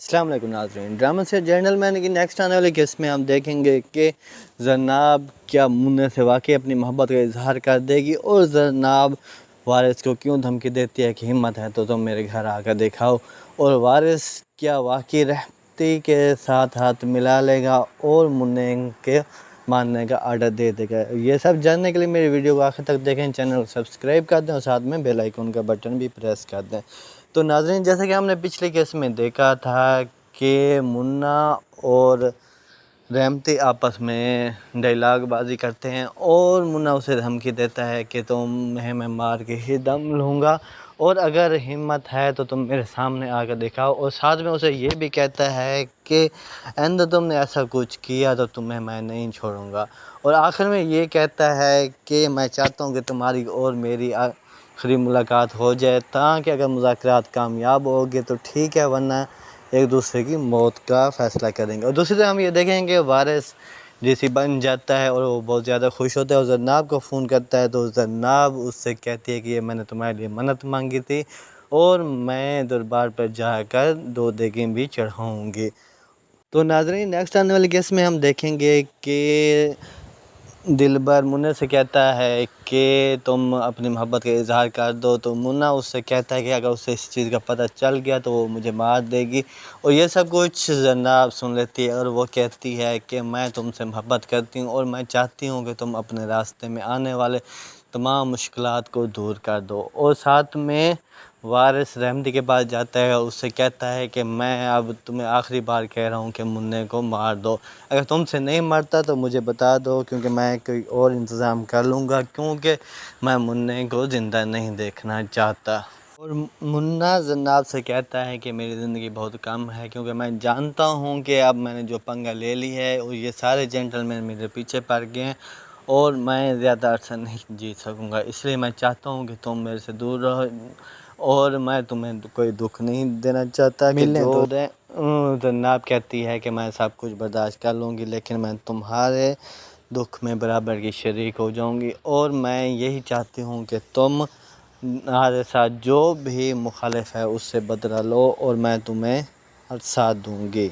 السلام علیکم ناظرین، ڈرامہ سے جرنل مین کی نیکسٹ آنے والے کیس میں ہم دیکھیں گے کہ زینب کیا منہ سے واقعی اپنی محبت کا اظہار کر دے گی اور زینب وارث کو کیوں دھمکی دیتی ہے کہ ہمت ہے تو تم میرے گھر آ کر دکھاؤ، اور وارث کیا واقعی رحمتی کے ساتھ ہاتھ ملا لے گا اور منہ کے ماننے کا آرڈر دے دے گا۔ یہ سب جاننے کے لیے میری ویڈیو کو آخر تک دیکھیں، چینل کو سبسکرائب کر دیں اور ساتھ میں بیل آئیکن کا بٹن بھی پریس کر دیں۔ تو ناظرین، جیسا کہ ہم نے پچھلے کیس میں دیکھا تھا کہ منا اور رحمتی آپس میں ڈائلاگ بازی کرتے ہیں اور منا اسے دھمکی دیتا ہے کہ تمہیں میں مار کے ہی دم لوں گا، اور اگر ہمت ہے تو تم میرے سامنے آ کر دکھاؤ، اور ساتھ میں اسے یہ بھی کہتا ہے کہ تم نے ایسا کچھ کیا تو تمہیں میں نہیں چھوڑوں گا، اور آخر میں یہ کہتا ہے کہ میں چاہتا ہوں کہ تمہاری اور میری آخری ملاقات ہو جائے، تاکہ اگر مذاکرات کامیاب ہوگے تو ٹھیک ہے، ورنہ ایک دوسرے کی موت کا فیصلہ کریں گے۔ اور دوسری طرف ہم یہ دیکھیں کہ وارث ڈی بن جاتا ہے اور وہ بہت زیادہ خوش ہوتا ہے اور زینب کو فون کرتا ہے، تو زینب اس سے کہتی ہے کہ یہ میں نے تمہارے لیے منت مانگی تھی اور میں دربار پر جا کر 2 دیگیں بھی چڑھاؤں گی۔ تو ناظرین، نیکسٹ آنے والے کیس میں ہم دیکھیں گے کہ دلبر منہ سے کہتا ہے کہ تم اپنی محبت کا اظہار کر دو، تو منا اس سے کہتا ہے کہ اگر اسے اس چیز کا پتہ چل گیا تو وہ مجھے مار دے گی، اور یہ سب کچھ زینب سن لیتی ہے اور وہ کہتی ہے کہ میں تم سے محبت کرتی ہوں اور میں چاہتی ہوں کہ تم اپنے راستے میں آنے والے تمام مشکلات کو دور کر دو، اور ساتھ میں وارث رحمتی کے پاس جاتا ہے اور اس سے کہتا ہے کہ میں اب تمہیں آخری بار کہہ رہا ہوں کہ منہ کو مار دو، اگر تم سے نہیں مرتا تو مجھے بتا دو، کیونکہ میں کوئی اور انتظام کر لوں گا، کیونکہ میں منہ کو زندہ نہیں دیکھنا چاہتا۔ اور منا زینب سے کہتا ہے کہ میری زندگی بہت کم ہے، کیونکہ میں جانتا ہوں کہ اب میں نے جو پنگا لے لی ہے اور یہ سارے جینٹل مین میرے پیچھے پڑ گئے ہیں اور میں زیادہ عرصہ نہیں جی سکوں گا، اس لیے میں چاہتا ہوں کہ تم میرے سے دور رہو، اور میں تمہیں کوئی دکھ نہیں دینا چاہتا کہ جو دیں۔ زینب کہتی ہے کہ میں سب کچھ برداشت کر لوں گی، لیکن میں تمہارے دکھ میں برابر کی شریک ہو جاؤں گی، اور میں یہی چاہتی ہوں کہ تم ہمارے ساتھ جو بھی مخالف ہے اس سے بدلہ لو اور میں تمہیں ساتھ دوں گی۔